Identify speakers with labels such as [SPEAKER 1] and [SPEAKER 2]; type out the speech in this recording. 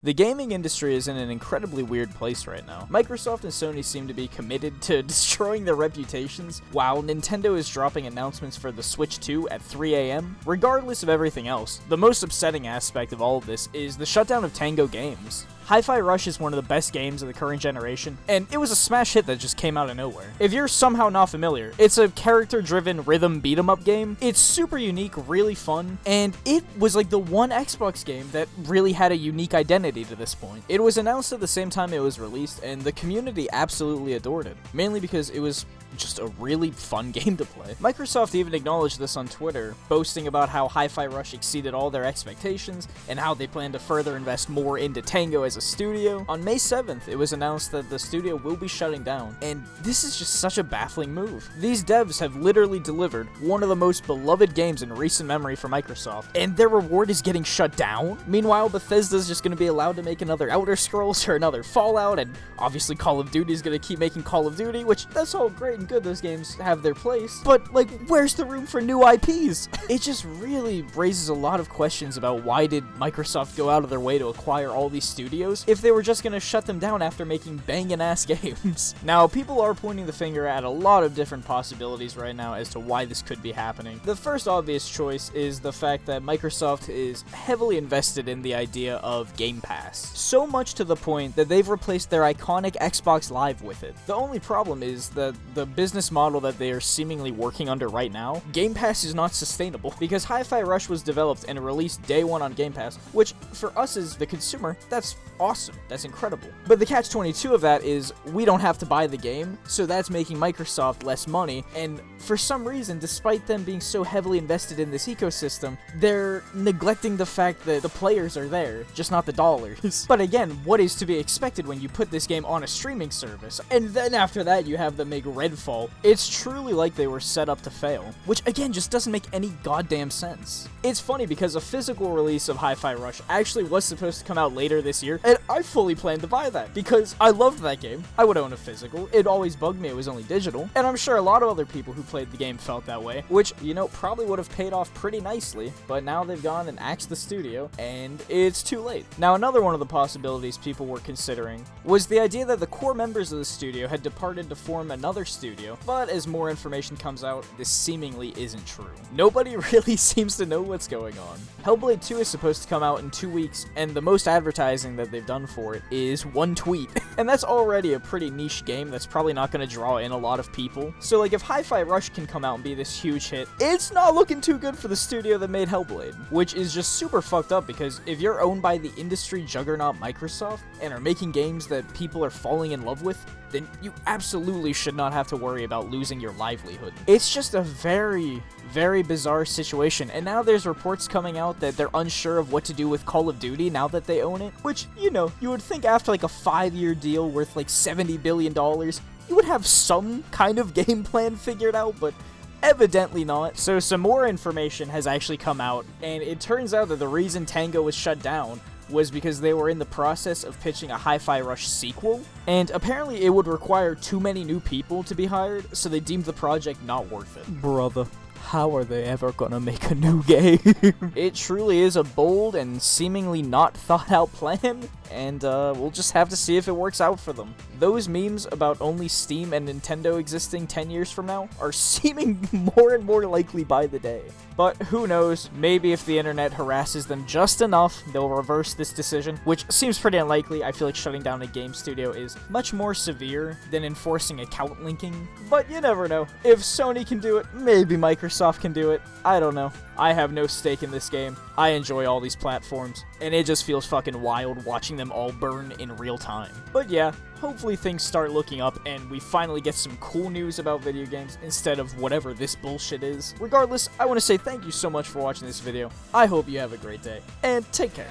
[SPEAKER 1] The gaming industry is in an incredibly weird place right now. Microsoft and Sony seem to be committed to destroying their reputations, while Nintendo is dropping announcements for the Switch 2 at 3 AM. Regardless of everything else, the most upsetting aspect of all of this is the shutdown of Tango Games. Hi-Fi Rush is one of the best games of the current generation, and it was a smash hit that just came out of nowhere. If you're somehow not familiar, it's a character-driven rhythm beat-em-up game. It's super unique, really fun, and it was like the one Xbox game that really had a unique identity to this point. It was announced at the same time it was released, and the community absolutely adored it, mainly because it was just a really fun game to play. Microsoft even acknowledged this on Twitter, boasting about how Hi-Fi Rush exceeded all their expectations, and how they plan to further invest more into Tango as a studio. On May 7th, it was announced that the studio will be shutting down, and this is just such a baffling move. These devs have literally delivered one of the most beloved games in recent memory for Microsoft, and their reward is getting shut down? Meanwhile, Bethesda's just going to be allowed to make another Elder Scrolls or another Fallout, and obviously Call of Duty is going to keep making Call of Duty, which that's all great and good, those games have their place, but like, where's the room for new IPs? It just really raises a lot of questions about why did Microsoft go out of their way to acquire all these studios if they were just gonna shut them down after making bangin' ass games. Now, people are pointing the finger at a lot of different possibilities right now as to why this could be happening. The first obvious choice is the fact that Microsoft is heavily invested in the idea of Game Pass, so much to the point that they've replaced their iconic Xbox Live with it. The only problem is that the business model that they are seemingly working under right now, Game Pass is not sustainable, because Hi-Fi Rush was developed and released day one on Game Pass, which for us as the consumer, that's awesome, that's incredible. But the catch-22 of that is we don't have to buy the game, so that's making Microsoft less money, and for some reason, despite them being so heavily invested in this ecosystem, they're neglecting the fact that the players are there, just not the dollars. But again, what is to be expected when you put this game on a streaming service? And then after that, you have them make Redfall. It's truly like they were set up to fail, which again just doesn't make any goddamn sense. It's funny because a physical release of Hi-Fi Rush actually was supposed to come out later this year, and I fully planned to buy that because I loved that game. I would own a physical. It always bugged me it was only digital, and I'm sure a lot of other people who played the game felt that way, which, you know, probably would have paid off pretty nicely, but now they've gone and axed the studio, and it's too late. Now, another one of the possibilities people were considering was the idea that the core members of the studio had departed to form another studio, but as more information comes out, this seemingly isn't true. Nobody really seems to know what's going on. Hellblade 2 is supposed to come out in 2 weeks, and the most advertising that they've done for it is one tweet. And that's already a pretty niche game that's probably not going to draw in a lot of people. So like, if Hi-Fi Rush can come out and be this huge hit, it's not looking too good for the studio that made Hellblade, which is just super fucked up because if you're owned by the industry juggernaut Microsoft and are making games that people are falling in love with, then you absolutely should not have to worry about losing your livelihood. It's just a very, very bizarre situation, and now there's reports coming out that they're unsure of what to do with Call of Duty now that they own it, which, you know, you would think after like a 5-year deal worth like $70 billion, you would have some kind of game plan figured out, but evidently not. So some more information has actually come out, and it turns out that the reason Tango was shut down was because they were in the process of pitching a Hi-Fi Rush sequel, and apparently it would require too many new people to be hired, so they deemed the project not worth it. Brother, how are they ever gonna make a new game? It truly is a bold and seemingly not thought out plan, and we'll just have to see if it works out for them. Those memes about only Steam and Nintendo existing 10 years from now are seeming more and more likely by the day. But who knows, maybe if the internet harasses them just enough, they'll reverse this decision, which seems pretty unlikely. I feel like shutting down a game studio is much more severe than enforcing account linking. But you never know. If Sony can do it, maybe Microsoft can do it. I don't know. I have no stake in this game. I enjoy all these platforms, and it just feels fucking wild watching them all burn in real time. But yeah, hopefully things start looking up and we finally get some cool news about video games instead of whatever this bullshit is. Regardless, I want to say thank you so much for watching this video. I hope you have a great day, and take care.